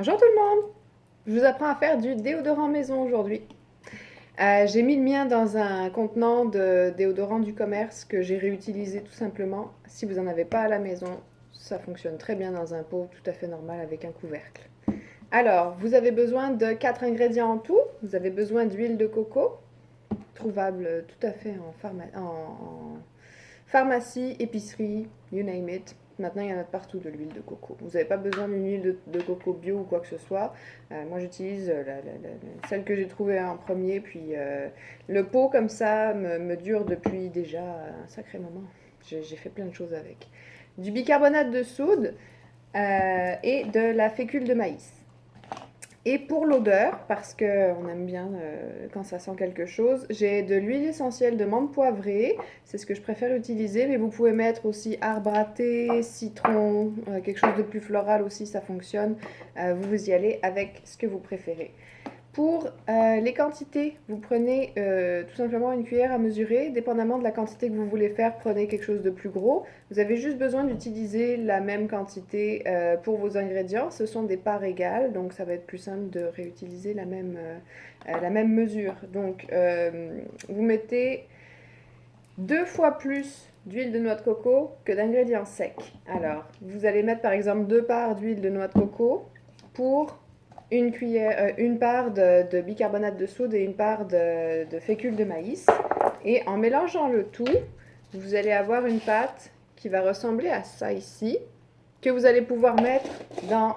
Bonjour tout le monde! Je vous apprends à faire du déodorant maison aujourd'hui. J'ai mis le mien dans un contenant de déodorant du commerce que j'ai réutilisé tout simplement. Si vous n'en avez pas à la maison, ça fonctionne très bien dans un pot tout à fait normal avec un couvercle. Alors, vous avez besoin de 4 ingrédients en tout. Vous avez besoin d'huile de coco, trouvable tout à fait en pharmacie, épicerie, you name it. Maintenant, il y en a de partout de l'huile de coco. Vous n'avez pas besoin d'une huile de coco bio ou quoi que ce soit. Moi, j'utilise celle que j'ai trouvée en premier. Puis le pot, comme ça, me dure depuis déjà un sacré moment. J'ai fait plein de choses avec. Du bicarbonate de soude et de la fécule de maïs. Et pour l'odeur, parce qu'on aime bien quand ça sent quelque chose, j'ai de l'huile essentielle de menthe poivrée. C'est ce que je préfère utiliser, mais vous pouvez mettre aussi arbre à thé, citron, quelque chose de plus floral aussi, ça fonctionne. Vous y allez avec ce que vous préférez. Pour les quantités, vous prenez tout simplement une cuillère à mesurer. Dépendamment de la quantité que vous voulez faire, prenez quelque chose de plus gros. Vous avez juste besoin d'utiliser la même quantité pour vos ingrédients. Ce sont des parts égales, donc ça va être plus simple de réutiliser la même mesure. Donc vous mettez 2 fois plus d'huile de noix de coco que d'ingrédients secs. Alors, vous allez mettre par exemple 2 parts d'huile de noix de coco pour une part de bicarbonate de soude et une part de fécule de maïs. Et en mélangeant le tout, vous allez avoir une pâte qui va ressembler à ça ici, que vous allez pouvoir mettre dans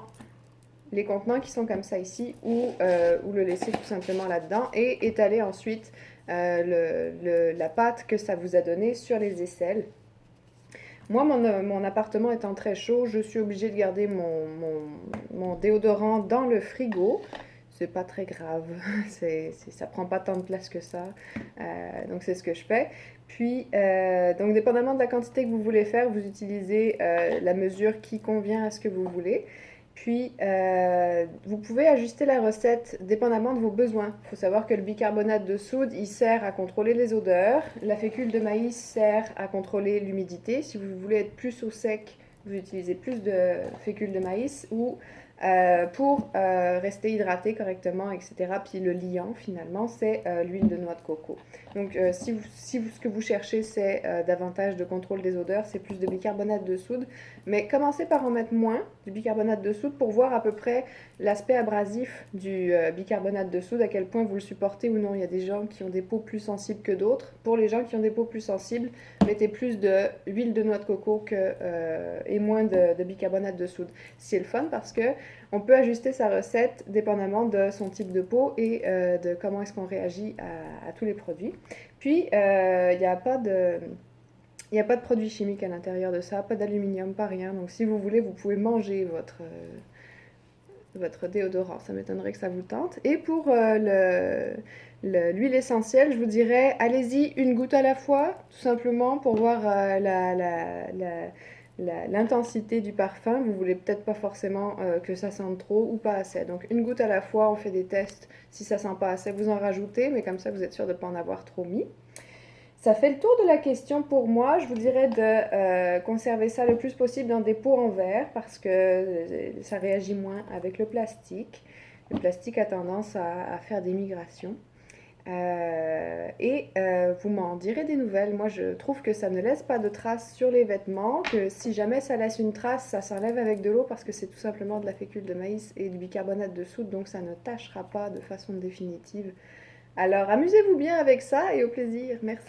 les contenants qui sont comme ça ici ou le laisser tout simplement là-dedans et étaler ensuite la pâte que ça vous a donnée sur les aisselles. Moi, mon appartement étant très chaud, je suis obligée de garder mon déodorant dans le frigo. C'est pas très grave, ça prend pas tant de place que ça. Donc c'est ce que je fais. Puis, donc dépendamment de la quantité que vous voulez faire, vous utilisez la mesure qui convient à ce que vous voulez. Puis, vous pouvez ajuster la recette dépendamment de vos besoins. Il faut savoir que le bicarbonate de soude, il sert à contrôler les odeurs. La fécule de maïs sert à contrôler l'humidité. Si vous voulez être plus au sec, vous utilisez plus de fécule de maïs ou pour rester hydraté correctement, etc. Puis le liant, finalement, c'est l'huile de noix de coco. Donc, ce que vous cherchez, c'est davantage de contrôle des odeurs, c'est plus de bicarbonate de soude. Mais commencez par en mettre moins du bicarbonate de soude pour voir à peu près l'aspect abrasif du bicarbonate de soude, à quel point vous le supportez ou non. Il y a des gens qui ont des peaux plus sensibles que d'autres. Pour les gens qui ont des peaux plus sensibles, mettez plus d'huile de noix de coco et moins de bicarbonate de soude. C'est le fun parce que on peut ajuster sa recette dépendamment de son type de peau et de comment est-ce qu'on réagit à tous les produits. Puis, il n'y a pas de... Il n'y a pas de produits chimiques à l'intérieur de ça, pas d'aluminium, pas rien. Donc si vous voulez, vous pouvez manger votre déodorant. Ça m'étonnerait que ça vous tente. Et pour l'huile essentielle, je vous dirais, allez-y une goutte à la fois, tout simplement pour voir l'intensité du parfum. Vous voulez peut-être pas forcément que ça sente trop ou pas assez. Donc une goutte à la fois, on fait des tests. Si ça sent pas assez, vous en rajoutez, mais comme ça, vous êtes sûr de ne pas en avoir trop mis. Ça fait le tour de la question pour moi. Je vous dirais de conserver ça le plus possible dans des pots en verre parce que ça réagit moins avec le plastique. Le plastique a tendance à faire des migrations. Vous m'en direz des nouvelles. Moi, je trouve que ça ne laisse pas de traces sur les vêtements, que si jamais ça laisse une trace, ça s'enlève avec de l'eau parce que c'est tout simplement de la fécule de maïs et du bicarbonate de soude, donc ça ne tachera pas de façon définitive. Alors, amusez-vous bien avec ça et au plaisir. Merci.